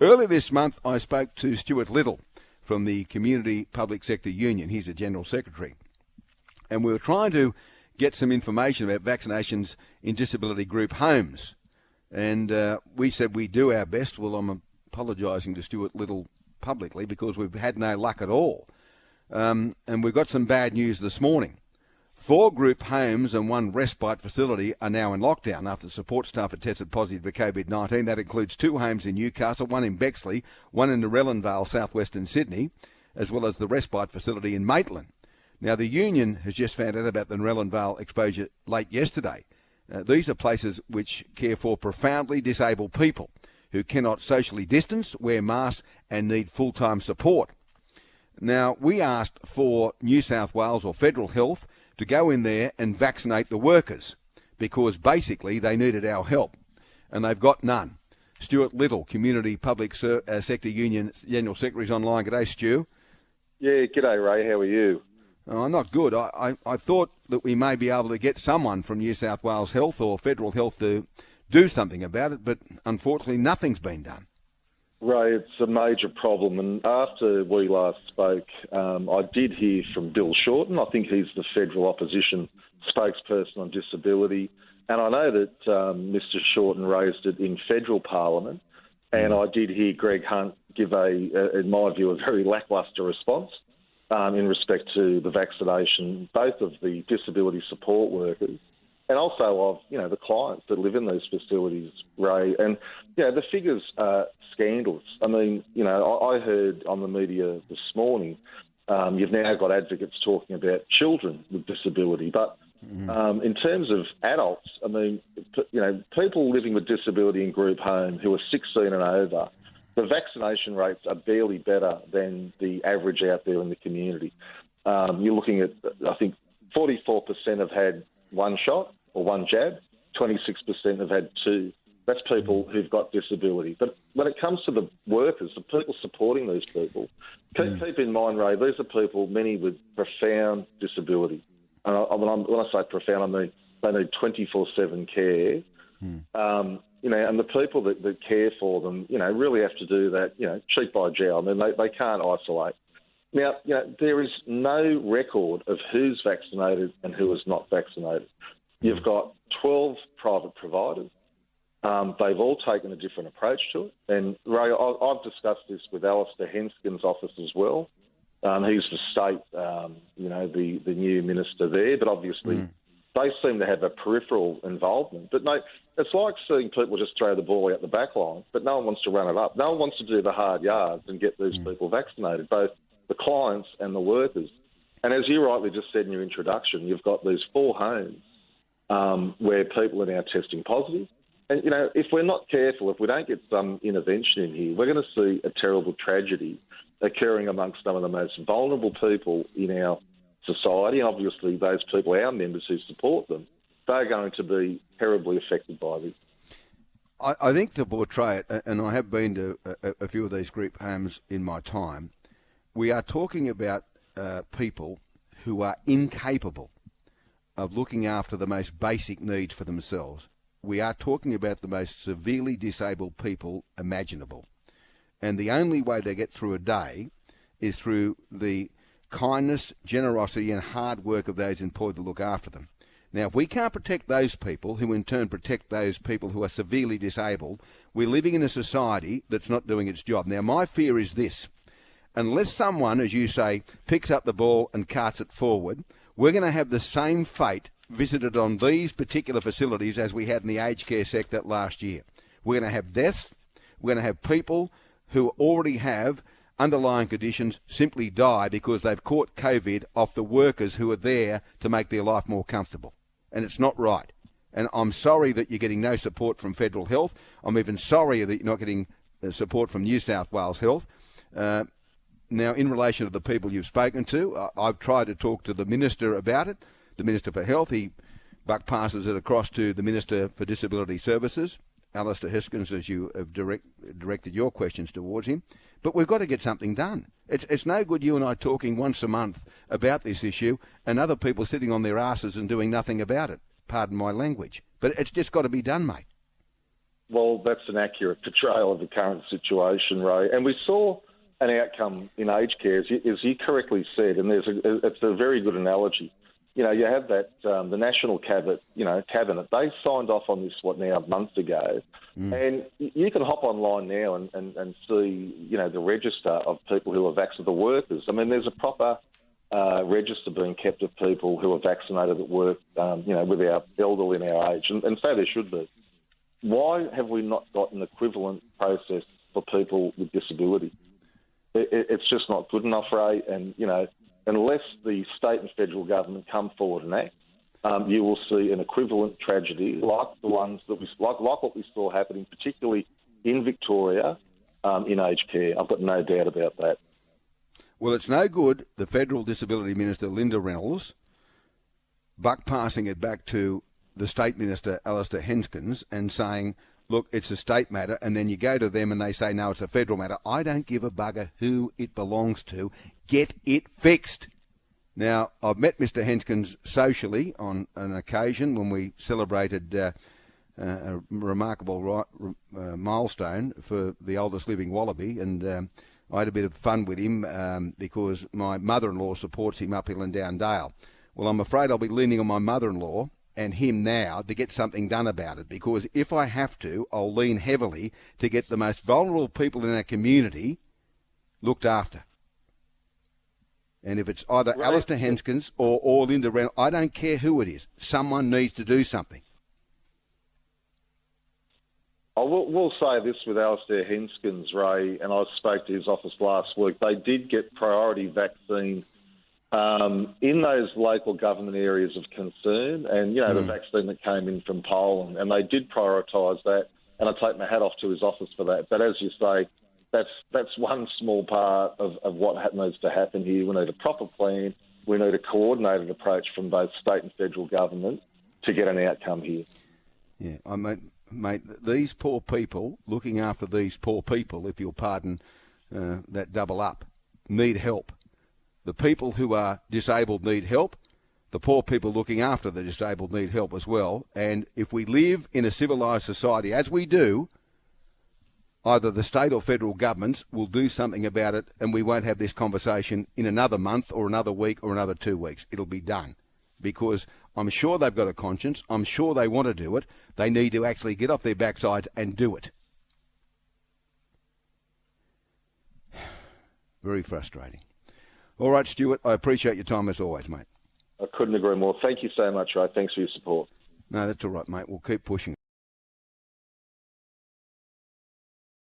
Earlier this month, I spoke to Stuart Little from the Community Public Sector Union. He's the General Secretary. And we were trying to get some information about vaccinations in disability group homes. And we said we do our best. Well, I'm apologising to Stuart Little publicly because we've had no luck at all. And we've got some bad news this morning. 4 group homes and 1 respite facility are now in lockdown after support staff had tested positive for COVID-19. That includes 2 homes in Newcastle, 1 in Bexley, 1 in Narellan Vale, southwestern Sydney, as well as the respite facility in Maitland. Now, the union has just found out about the Narellan Vale exposure late yesterday. These are places which care for profoundly disabled people who cannot socially distance, wear masks and need full-time support. Now, we asked for New South Wales or Federal Health to go in there and vaccinate the workers because basically they needed our help and they've got none. Stuart Little, Community Public Sector Union General Secretary, is online. G'day, Stu. Yeah, g'day, Ray. How are you? Oh, I'm not good. I thought that we may be able to get someone from New South Wales Health or Federal Health to do something about it, but unfortunately nothing's been done. Ray, it's a major problem, and after we last spoke, I did hear from Bill Shorten. I think he's the federal opposition spokesperson on disability, and I know that Mr Shorten raised it in federal parliament, and I did hear Greg Hunt give in my view, a very lacklustre response in respect to the vaccination, both of the disability support workers and also of, the clients that live in these facilities, Ray. And, the figures are scandalous. I mean, I heard on the media this morning, you've now got advocates talking about children with disability. But in terms of adults, I mean, people living with disability in group home who are 16 and over, the vaccination rates are barely better than the average out there in the community. You're looking at, I think, 44% have had 1 shot or 1 jab, 26% have had 2. That's people who've got disability. But when it comes to the workers, the people supporting these people, keep in mind, Ray, these are people, many with profound disability. And when I say profound, I mean they need 24/7 care. And the people that care for them, really have to do that, cheek by jowl. I mean, they can't isolate. Now, there is no record of who's vaccinated and who is not vaccinated. You've got 12 private providers. They've all taken a different approach to it. And, Ray, I've discussed this with Alistair Henskin's office as well. He's the state, the new minister there, but obviously they seem to have a peripheral involvement. But, mate, it's like seeing people just throw the ball out the back line, but no one wants to run it up. No one wants to do the hard yards and get these people vaccinated, both the clients and the workers. And as you rightly just said in your introduction, you've got these 4 homes where people are now testing positive. And, if we're not careful, if we don't get some intervention in here, we're going to see a terrible tragedy occurring amongst some of the most vulnerable people in our society. And obviously those people, our members who support them, they're going to be terribly affected by this. I think to portray it, and I have been to a few of these group homes in my time, we are talking about people who are incapable of looking after the most basic needs for themselves. We are talking about the most severely disabled people imaginable. And the only way they get through a day is through the kindness, generosity and hard work of those employed to look after them. Now, if we can't protect those people, who in turn protect those people who are severely disabled, we're living in a society that's not doing its job. Now, my fear is this. Unless someone, as you say, picks up the ball and carts it forward, we're going to have the same fate visited on these particular facilities as we had in the aged care sector last year. We're going to have deaths. We're going to have people who already have underlying conditions simply die because they've caught COVID off the workers who are there to make their life more comfortable. And it's not right. And I'm sorry that you're getting no support from Federal Health. I'm even sorry that you're not getting support from New South Wales Health. Now, in relation to the people you've spoken to, I've tried to talk to the Minister about it, the Minister for Health. He buck passes it across to the Minister for Disability Services, Alistair Heskins, as you have directed your questions towards him. But we've got to get something done. It's no good you and I talking once a month about this issue and other people sitting on their asses and doing nothing about it. Pardon my language. But it's just got to be done, mate. Well, that's an accurate portrayal of the current situation, Ray. And we saw an outcome in aged care, as you correctly said, and it's a very good analogy. You know, you have that the National Cabinet, they signed off on this months ago, and you can hop online now and see the register of people who are vaccinated, the workers. I mean, there's a proper register being kept of people who are vaccinated at work, with our elderly in our age, and so there should be. Why have we not got an equivalent process for people with disability? It's just not good enough, Ray, and unless the state and federal government come forward and act, you will see an equivalent tragedy like the ones that like what we saw happening, particularly in Victoria, in aged care. I've got no doubt about that. Well, it's no good the Federal Disability Minister, Linda Reynolds, buck passing it back to the State Minister, Alistair Henskins, and saying, look, it's a state matter, and then you go to them and they say, no, it's a federal matter. I don't give a bugger who it belongs to. Get it fixed. Now, I've met Mr. Henskins socially on an occasion when we celebrated a remarkable milestone for the oldest living wallaby, and I had a bit of fun with him because my mother-in-law supports him uphill and down Dale. Well, I'm afraid I'll be leaning on my mother-in-law and him now to get something done about it, because if I have to, I'll lean heavily to get the most vulnerable people in our community looked after. And if it's either right, Alistair Henskins or Linda Reynolds, I don't care who it is. Someone needs to do something. I will say this with Alistair Henskins, Ray, and I spoke to his office last week. They did get priority vaccine in those local government areas of concern, and the vaccine that came in from Poland, and they did prioritise that. And I take my hat off to his office for that. But as you say, that's one small part of what needs to happen here. We need a proper plan. We need a coordinated approach from both state and federal government to get an outcome here. Yeah, mate, these poor people, looking after these poor people, if you'll pardon that double up, need help. The people who are disabled need help. The poor people looking after the disabled need help as well. And if we live in a civilised society, as we do, either the state or federal governments will do something about it, and we won't have this conversation in another month or another week or another 2 weeks. It'll be done. Because I'm sure they've got a conscience. I'm sure they want to do it. They need to actually get off their backsides and do it. Very frustrating. All right, Stuart, I appreciate your time as always, mate. I couldn't agree more. Thank you so much, Ray. Thanks for your support. No, that's all right, mate. We'll keep pushing.